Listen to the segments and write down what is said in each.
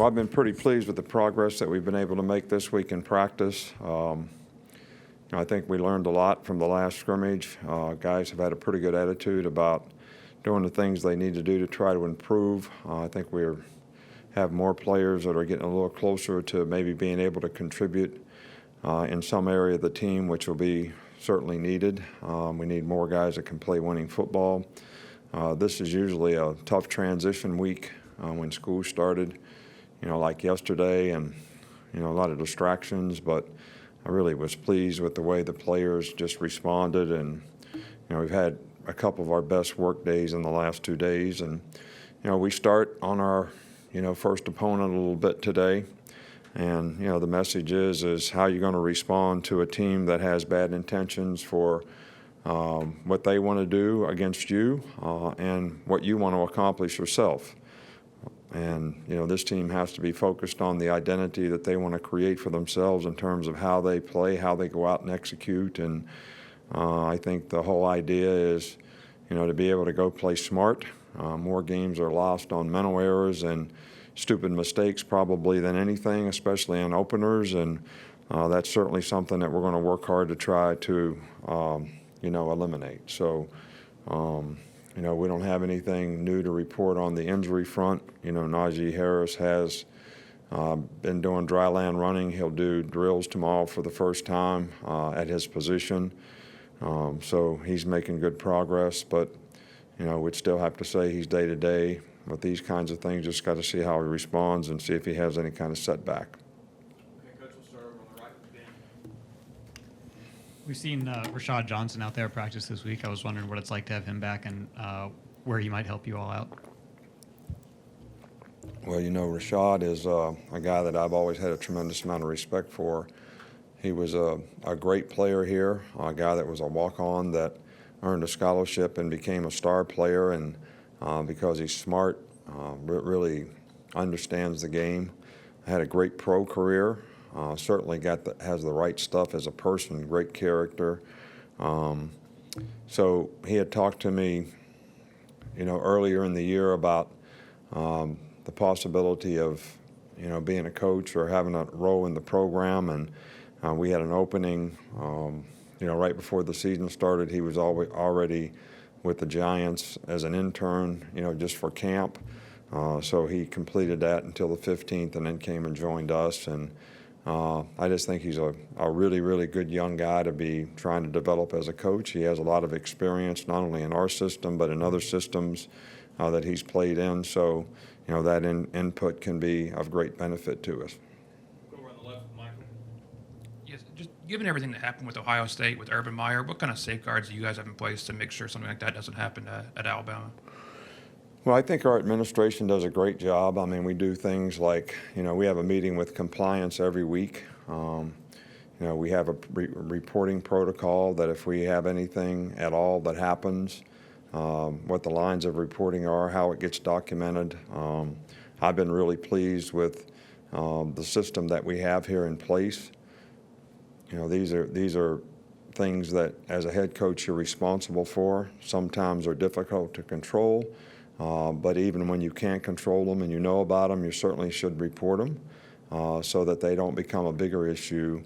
Well, I've been pretty pleased with the progress that we've been able to make this week in practice. I think we learned a lot from the last scrimmage. Guys have had a pretty good attitude about doing the things they need to do to try to improve. I think we have more players that are getting a little closer to maybe being able to contribute in some area of the team, which will be certainly needed. We need more guys that can play winning football. This is usually a tough transition week when school started, like yesterday, and a lot of distractions, but I really was pleased with the way the players just responded, and we've had a couple of our best work days in the last 2 days, and we start on our first opponent a little bit today, and the message is how you're going to respond to a team that has bad intentions for what they want to do against you and what you want to accomplish yourself. And, this team has to be focused on the identity that they want to create for themselves in terms of how they play, how they go out and execute. And I think the whole idea is, to be able to go play smart. More games are lost on mental errors and stupid mistakes probably than anything, especially on openers. And that's certainly something that we're going to work hard to try to, eliminate. So, we don't have anything new to report on the injury front. Najee Harris has been doing dry land running. He'll do drills tomorrow for the first time at his position. So he's making good progress, but, we'd still have to say he's day-to-day. With these kinds of things, just got to see how he responds and see if he has any kind of setback. Okay, Coach, we'll start on the right with Ben. We've seen Rashad Johnson out there at practice this week. I was wondering what it's like to have him back and where he might help you all out. Well, Rashad is a guy that I've always had a tremendous amount of respect for. He was a great player here, a guy that was a walk-on that earned a scholarship and became a star player, and because he's smart, really understands the game. Had a great pro career. Certainly has the right stuff as a person, great character. So he had talked to me, earlier in the year about the possibility of, being a coach or having a role in the program, and we had an opening, right before the season started. He was already with the Giants as an intern, just for camp. So he completed that until the 15th and then came and joined us. And I just think he's a really, really good young guy to be trying to develop as a coach. He has a lot of experience, not only in our system, but in other systems that he's played in. So, that input can be of great benefit to us. Go on the left, Michael. Yes, just given everything that happened with Ohio State, with Urban Meyer, what kind of safeguards do you guys have in place to make sure something like that doesn't happen at Alabama? Well, I think our administration does a great job. I mean, we do things like, we have a meeting with compliance every week. We have a reporting protocol that if we have anything at all that happens, what the lines of reporting are, how it gets documented. I've been really pleased with the system that we have here in place. These are things that, as a head coach, you're responsible for. Sometimes are difficult to control, but even when you can't control them and you know about them, you certainly should report them so that they don't become a bigger issue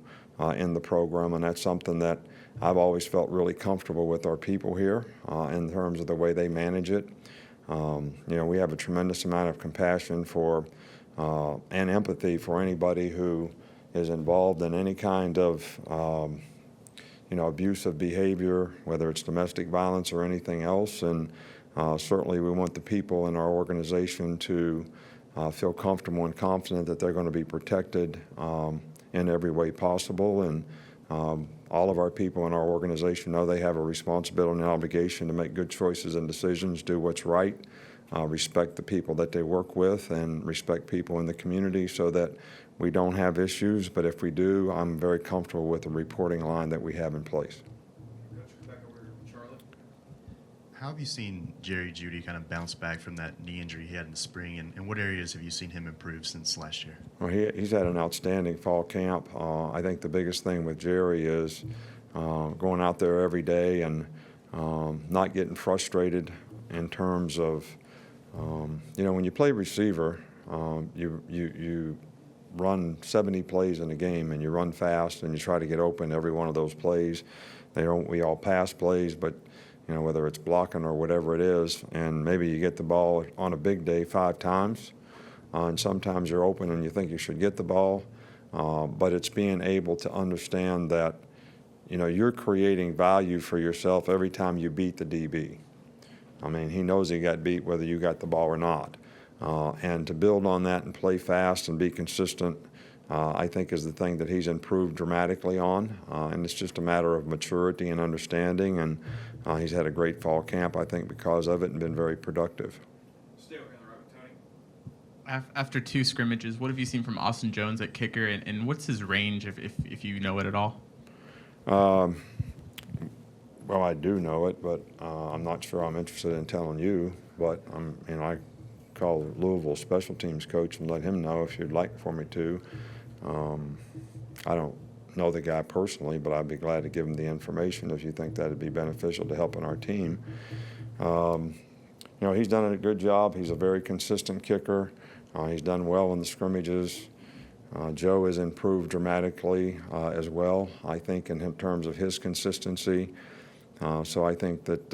in the program. And that's something that I've always felt really comfortable with our people here in terms of the way they manage it. We have a tremendous amount of compassion for and empathy for anybody who is involved in any kind of abusive behavior, whether it's domestic violence or anything else. And certainly we want the people in our organization to feel comfortable and confident that they're going to be protected in every way possible. And all of our people in our organization know they have a responsibility and obligation to make good choices and decisions, do what's right, respect the people that they work with, and respect people in the community so that we don't have issues. But if we do, I'm very comfortable with the reporting line that we have in place. Back over to Charlotte. How have you seen Jeudy kind of bounce back from that knee injury he had in the spring, and what areas have you seen him improve since last year? Well, he's had an outstanding fall camp. I think the biggest thing with Jerry is going out there every day and not getting frustrated in terms of, when you play receiver, You run 70 plays in a game, and you run fast, and you try to get open every one of those plays. We all pass plays, but whether it's blocking or whatever it is, and maybe you get the ball on a big day 5 times, and sometimes you're open and you think you should get the ball, but it's being able to understand that you're creating value for yourself every time you beat the DB. I mean, he knows he got beat whether you got the ball or not. And to build on that and play fast and be consistent, I think is the thing that he's improved dramatically on. And it's just a matter of maturity and understanding. And he's had a great fall camp, I think, because of it, and been very productive. Stay over here on the right with Tony. After 2 scrimmages, what have you seen from Austin Jones at kicker, and what's his range, if you know it at all? Well, I do know it, but I'm not sure I'm interested in telling you. But I call Louisville special teams coach and let him know if you'd like for me to. I don't know the guy personally, but I'd be glad to give him the information if you think that'd be beneficial to helping our team. He's done a good job. He's a very consistent kicker. He's done well in the scrimmages. Joe has improved dramatically as well, I think, in terms of his consistency. So I think that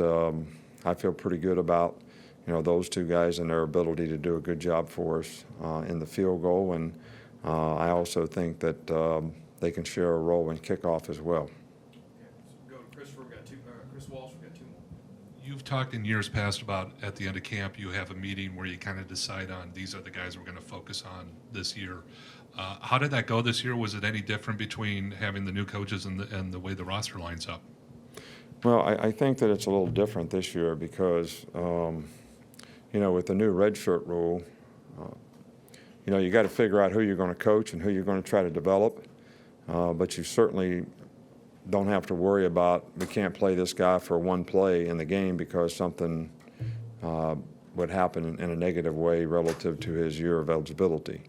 I feel pretty good about those 2 guys and their ability to do a good job for us in the field goal. And I also think that they can share a role in kickoff as well. Go to Christopher. We got 2. Chris Walsh. We got 2 more. You've talked in years past about at the end of camp you have a meeting where you kind of decide on these are the guys we're going to focus on this year. How did that go this year? Was it any different between having the new coaches and the way the roster lines up? Well, I think that it's a little different this year because, with the new redshirt rule, you got to figure out who you're going to coach and who you're going to try to develop. But you certainly don't have to worry about we can't play this guy for 1 play in the game because something would happen in a negative way relative to his year of eligibility.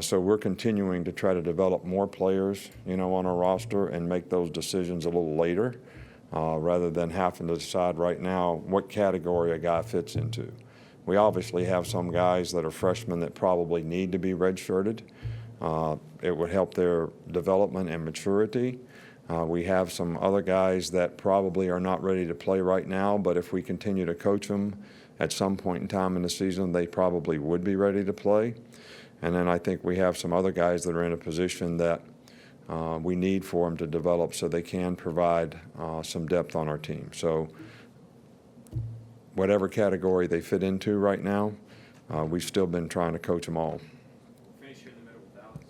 So we're continuing to try to develop more players, on our roster and make those decisions a little later. Rather than having to decide right now what category a guy fits into. We obviously have some guys that are freshmen that probably need to be redshirted. It would help their development and maturity. We have some other guys that probably are not ready to play right now, but if we continue to coach them at some point in time in the season, they probably would be ready to play. And then I think we have some other guys that are in a position that we need for them to develop so they can provide some depth on our team. So whatever category they fit into right now, we've still been trying to coach them all. We'll finish here in the middle with Alex.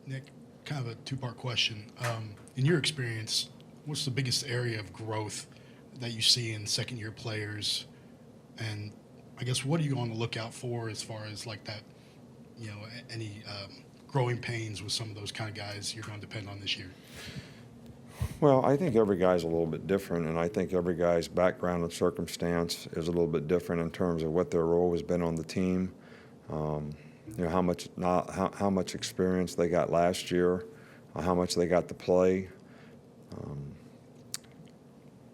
Nick, kind of a 2-part question. In your experience, what's the biggest area of growth that you see in second-year players? And I guess what are you on the lookout for as far as like that, any growing pains with some of those kind of guys you're going to depend on this year? Well, I think every guy's a little bit different, and I think every guy's background and circumstance is a little bit different in terms of what their role has been on the team. How much experience they got last year, how much they got to play.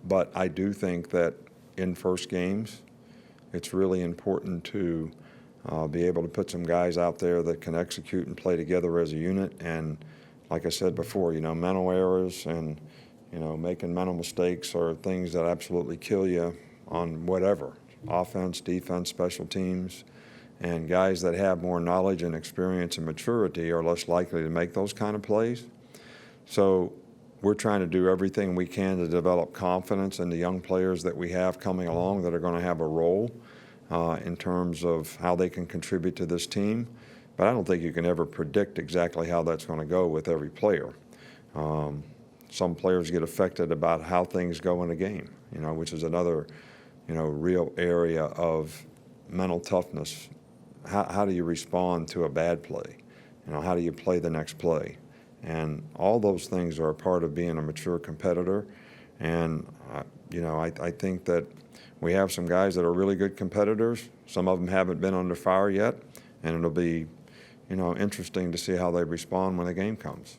But I do think that in first games, it's really important to be able to put some guys out there that can execute and play together as a unit. And like I said before, mental errors and, making mental mistakes are things that absolutely kill you on whatever, offense, defense, special teams. And guys that have more knowledge and experience and maturity are less likely to make those kind of plays. So we're trying to do everything we can to develop confidence in the young players that we have coming along that are going to have a role in terms of how they can contribute to this team. But I don't think you can ever predict exactly how that's going to go with every player. Some players get affected about how things go in a game, which is another, real area of mental toughness. How do you respond to a bad play? How do you play the next play? And all those things are a part of being a mature competitor. And, I think that we have some guys that are really good competitors. Some of them haven't been under fire yet, and it'll be, interesting to see how they respond when the game comes.